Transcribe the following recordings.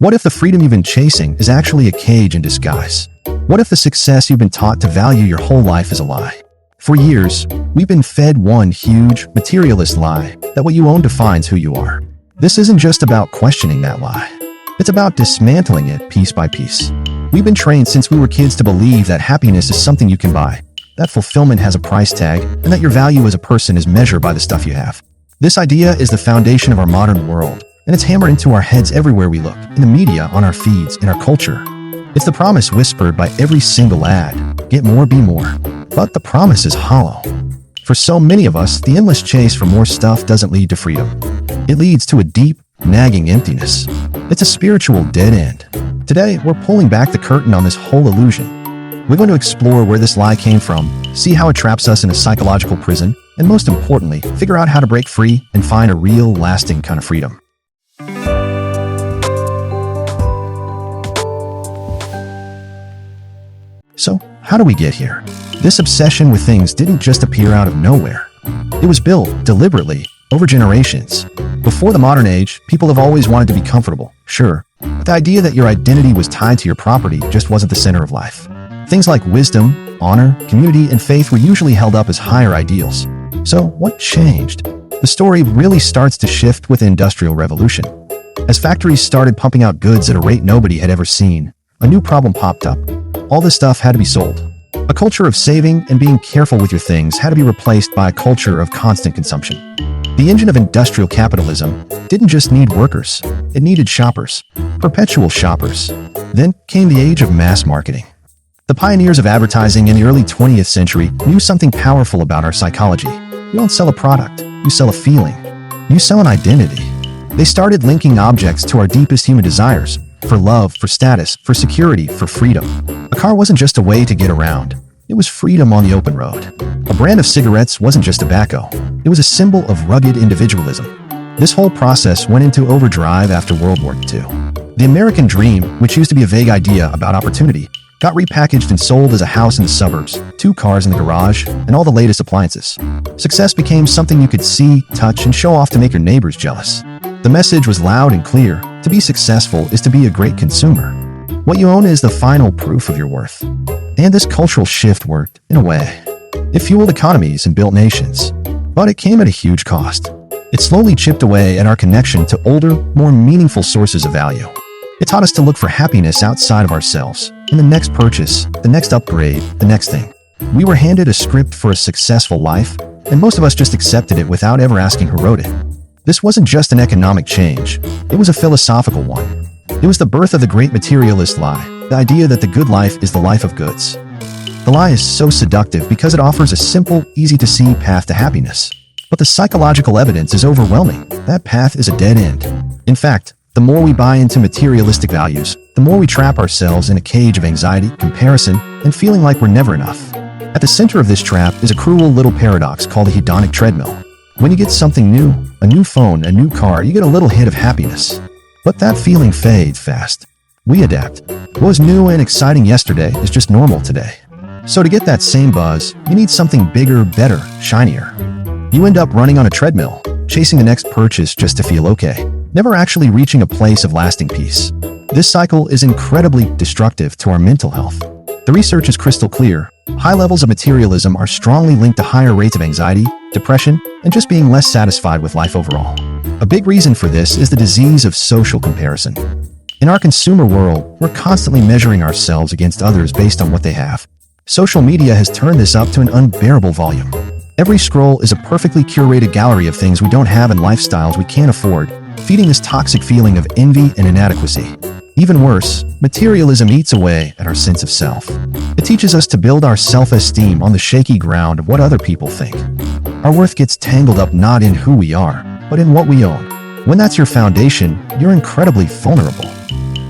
What if the freedom you've been chasing is actually a cage in disguise? What if the success you've been taught to value your whole life is a lie? For years, we've been fed one huge, materialist lie that what you own defines who you are. This isn't just about questioning that lie. It's about dismantling it piece by piece. We've been trained since we were kids to believe that happiness is something you can buy, that fulfillment has a price tag, and that your value as a person is measured by the stuff you have. This idea is the foundation of our modern world, and it's hammered into our heads everywhere we look, in the media, on our feeds, in our culture. It's the promise whispered by every single ad, get more, be more. But the promise is hollow. For so many of us, the endless chase for more stuff doesn't lead to freedom. It leads to a deep, nagging emptiness. It's a spiritual dead end. Today, we're pulling back the curtain on this whole illusion. We're going to explore where this lie came from, see how it traps us in a psychological prison, and most importantly, figure out how to break free and find a real, lasting kind of freedom. So, how do we get here? This obsession with things didn't just appear out of nowhere. It was built, deliberately, over generations. Before the modern age, people have always wanted to be comfortable, sure, but the idea that your identity was tied to your property just wasn't the center of life. Things like wisdom, honor, community, and faith were usually held up as higher ideals. So, what changed? The story really starts to shift with the Industrial Revolution. As factories started pumping out goods at a rate nobody had ever seen, a new problem popped up. All this stuff had to be sold. A culture of saving and being careful with your things had to be replaced by a culture of constant consumption. The engine of industrial capitalism didn't just need workers, it needed shoppers, perpetual shoppers. Then came the age of mass marketing. The pioneers of advertising in the early 20th century knew something powerful about our psychology. You don't sell a product, you sell a feeling. You sell an identity. They started linking objects to our deepest human desires, for love, for status, for security, for freedom. A car wasn't just a way to get around. It was freedom on the open road. A brand of cigarettes wasn't just tobacco. It was a symbol of rugged individualism. This whole process went into overdrive after World War II. The American dream, which used to be a vague idea about opportunity, got repackaged and sold as a house in the suburbs, 2 cars in the garage, and all the latest appliances. Success became something you could see, touch, and show off to make your neighbors jealous. The message was loud and clear. To be successful is to be a great consumer. What you own is the final proof of your worth. And this cultural shift worked, in a way. It fueled economies and built nations. But it came at a huge cost. It slowly chipped away at our connection to older, more meaningful sources of value. It taught us to look for happiness outside of ourselves, in the next purchase, the next upgrade, the next thing. We were handed a script for a successful life, and most of us just accepted it without ever asking who wrote it. This wasn't just an economic change, it was a philosophical one. It was the birth of the great materialist lie, the idea that the good life is the life of goods. The lie is so seductive because it offers a simple, easy-to-see path to happiness. But the psychological evidence is overwhelming. That path is a dead end. In fact, the more we buy into materialistic values, the more we trap ourselves in a cage of anxiety, comparison, and feeling like we're never enough. At the center of this trap is a cruel little paradox called the hedonic treadmill. When you get something new, a new phone, a new car, you get a little hit of happiness. But that feeling fades fast. We adapt. What was new and exciting yesterday is just normal today. So to get that same buzz, you need something bigger, better, shinier. You end up running on a treadmill, chasing the next purchase just to feel okay, never actually reaching a place of lasting peace. This cycle is incredibly destructive to our mental health. The research is crystal clear. High levels of materialism are strongly linked to higher rates of anxiety, depression, and just being less satisfied with life overall. A big reason for this is the disease of social comparison. In our consumer world, we're constantly measuring ourselves against others based on what they have. Social media has turned this up to an unbearable volume. Every scroll is a perfectly curated gallery of things we don't have and lifestyles we can't afford, feeding this toxic feeling of envy and inadequacy. Even worse, materialism eats away at our sense of self. It teaches us to build our self-esteem on the shaky ground of what other people think. Our worth gets tangled up not in who we are, but in what we own. When that's your foundation, you're incredibly vulnerable.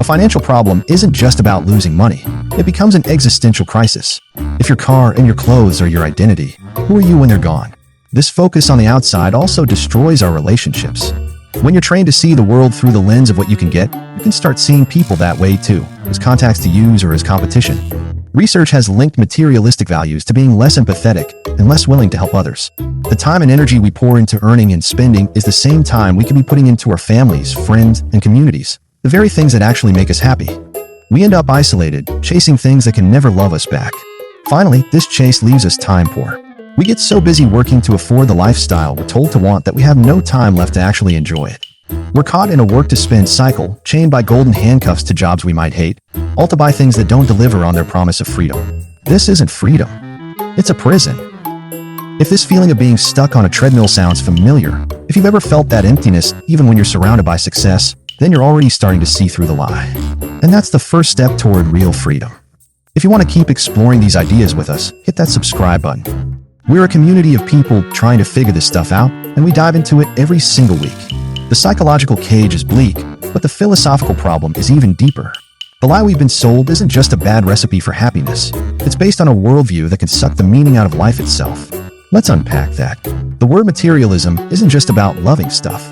A financial problem isn't just about losing money. It becomes an existential crisis. If your car and your clothes are your identity, who are you when they're gone? This focus on the outside also destroys our relationships. When you're trained to see the world through the lens of what you can get, you can start seeing people that way too, as contacts to use or as competition. Research has linked materialistic values to being less empathetic and less willing to help others. The time and energy we pour into earning and spending is the same time we could be putting into our families, friends, and communities. the very things that actually make us happy. We end up isolated, chasing things that can never love us back. Finally, this chase leaves us time poor. We get so busy working to afford the lifestyle we're told to want that we have no time left to actually enjoy it. We're caught in a work-to-spend cycle, chained by golden handcuffs to jobs we might hate, all to buy things that don't deliver on their promise of freedom. This isn't freedom. It's a prison. If this feeling of being stuck on a treadmill sounds familiar, if you've ever felt that emptiness even when you're surrounded by success, then you're already starting to see through the lie. And that's the first step toward real freedom. If you want to keep exploring these ideas with us, hit that subscribe button. We're a community of people trying to figure this stuff out, and we dive into it every single week. The psychological cage is bleak, but the philosophical problem is even deeper. The lie we've been sold isn't just a bad recipe for happiness. It's based on a worldview that can suck the meaning out of life itself. Let's unpack that. The word materialism isn't just about loving stuff.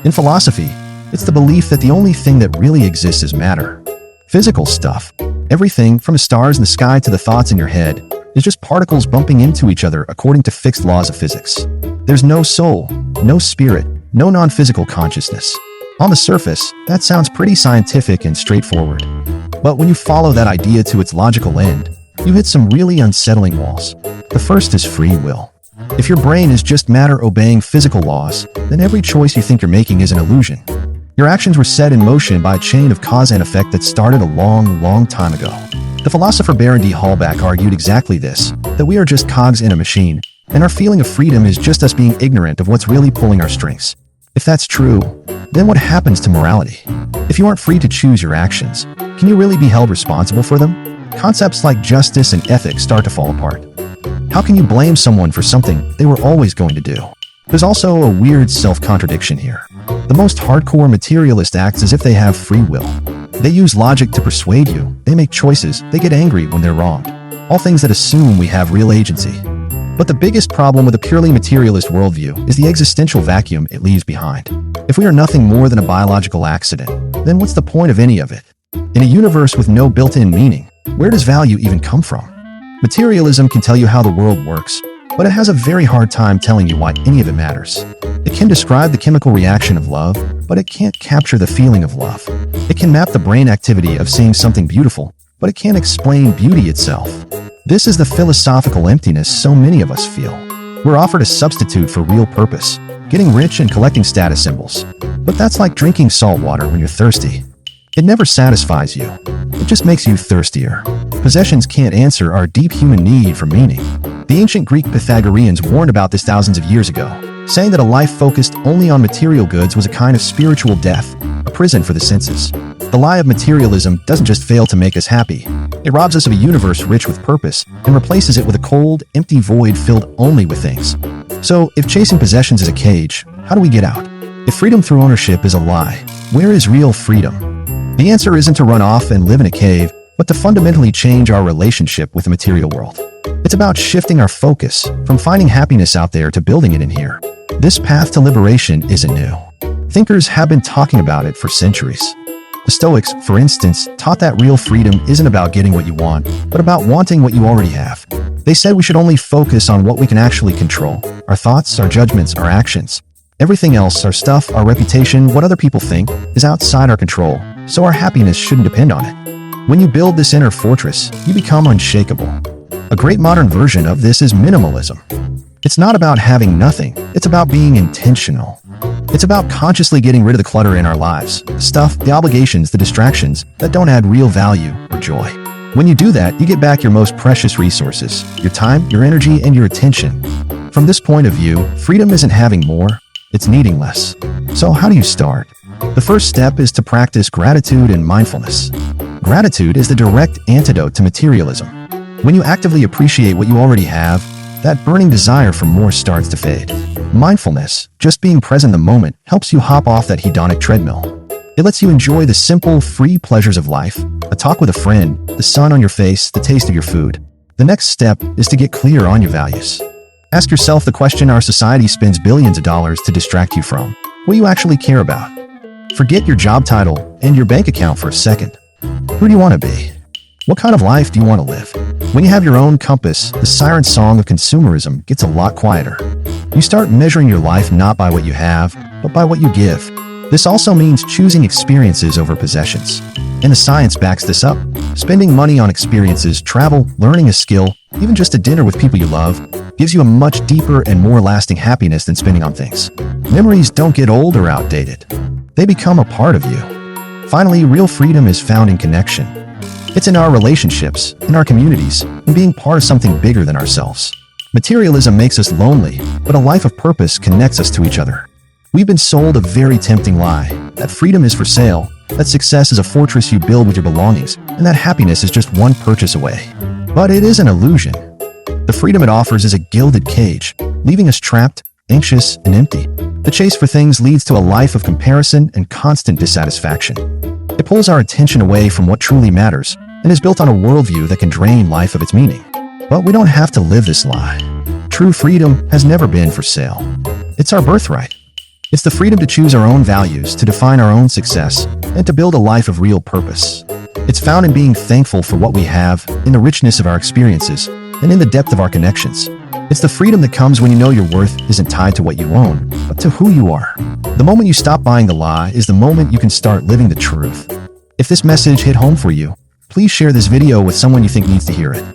In philosophy, it's the belief that the only thing that really exists is matter. Physical stuff, everything from the stars in the sky to the thoughts in your head, is just particles bumping into each other according to fixed laws of physics. There's no soul, no spirit, no non-physical consciousness. On the surface, that sounds pretty scientific and straightforward. But when you follow that idea to its logical end, you hit some really unsettling walls. The first is free will. If your brain is just matter obeying physical laws, then every choice you think you're making is an illusion. Your actions were set in motion by a chain of cause and effect that started a long, long time ago. The philosopher Baron D. Hallback argued exactly this, that we are just cogs in a machine, and our feeling of freedom is just us being ignorant of what's really pulling our strings. If that's true, then what happens to morality? If you aren't free to choose your actions, can you really be held responsible for them? Concepts like justice and ethics start to fall apart. How can you blame someone for something they were always going to do? There's also a weird self-contradiction here. The most hardcore materialist acts as if they have free will. They use logic to persuade you, they make choices, they get angry when they're wrong. All things that assume we have real agency. But the biggest problem with a purely materialist worldview is the existential vacuum it leaves behind. If we are nothing more than a biological accident, then what's the point of any of it? In a universe with no built-in meaning, where does value even come from? Materialism can tell you how the world works, but it has a very hard time telling you why any of it matters. It can describe the chemical reaction of love, but it can't capture the feeling of love. It can map the brain activity of seeing something beautiful, but it can't explain beauty itself. This is the philosophical emptiness so many of us feel. We're offered a substitute for real purpose, getting rich and collecting status symbols. But that's like drinking salt water when you're thirsty. It never satisfies you. It just makes you thirstier. Possessions can't answer our deep human need for meaning. The ancient Greek Pythagoreans warned about this thousands of years ago, saying that a life focused only on material goods was a kind of spiritual death, a prison for the senses. The lie of materialism doesn't just fail to make us happy. It robs us of a universe rich with purpose and replaces it with a cold, empty void filled only with things. So, if chasing possessions is a cage, how do we get out? If freedom through ownership is a lie, where is real freedom? The answer isn't to run off and live in a cave, but to fundamentally change our relationship with the material world. It's about shifting our focus from finding happiness out there to building it in here. This path to liberation isn't new. Thinkers have been talking about it for centuries. The Stoics, for instance, taught that real freedom isn't about getting what you want, but about wanting what you already have. They said we should only focus on what we can actually control: our thoughts, our judgments, our actions. Everything else, our stuff, our reputation, what other people think, is outside our control, so our happiness shouldn't depend on it. When you build this inner fortress, you become unshakable. A great modern version of this is minimalism. It's not about having nothing, it's about being intentional. It's about consciously getting rid of the clutter in our lives, the stuff, the obligations, the distractions that don't add real value or joy. When you do that, you get back your most precious resources: your time, your energy, and your attention. From this point of view, freedom isn't having more, it's needing less. So how do you start? The first step is to practice gratitude and mindfulness. Gratitude is the direct antidote to materialism. When you actively appreciate what you already have, that burning desire for more starts to fade. Mindfulness, just being present in the moment, helps you hop off that hedonic treadmill. It lets you enjoy the simple, free pleasures of life: a talk with a friend, the sun on your face, the taste of your food. The next step is to get clear on your values. Ask yourself the question our society spends billions of dollars to distract you from. What do you actually care about? Forget your job title and your bank account for a second. Who do you want to be? What kind of life do you want to live? When you have your own compass, the siren song of consumerism gets a lot quieter. You start measuring your life not by what you have, but by what you give. This also means choosing experiences over possessions. And the science backs this up. Spending money on experiences, travel, learning a skill, even just a dinner with people you love, gives you a much deeper and more lasting happiness than spending on things. Memories don't get old or outdated. They become a part of you. Finally, real freedom is found in connection. It's in our relationships, in our communities, and being part of something bigger than ourselves. Materialism makes us lonely, but a life of purpose connects us to each other. We've been sold a very tempting lie, that freedom is for sale, that success is a fortress you build with your belongings, and that happiness is just one purchase away. But it is an illusion. The freedom it offers is a gilded cage, leaving us trapped, anxious, and empty. The chase for things leads to a life of comparison and constant dissatisfaction. It pulls our attention away from what truly matters, and is built on a worldview that can drain life of its meaning. But we don't have to live this lie. True freedom has never been for sale. It's our birthright. It's the freedom to choose our own values, to define our own success, and to build a life of real purpose. It's found in being thankful for what we have, in the richness of our experiences, and in the depth of our connections. It's the freedom that comes when you know your worth isn't tied to what you own, but to who you are. The moment you stop buying the lie is the moment you can start living the truth. If this message hit home for you, please share this video with someone you think needs to hear it.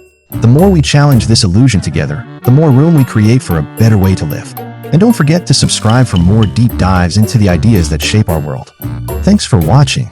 The more we challenge this illusion together, the more room we create for a better way to live. And don't forget to subscribe for more deep dives into the ideas that shape our world. Thanks for watching.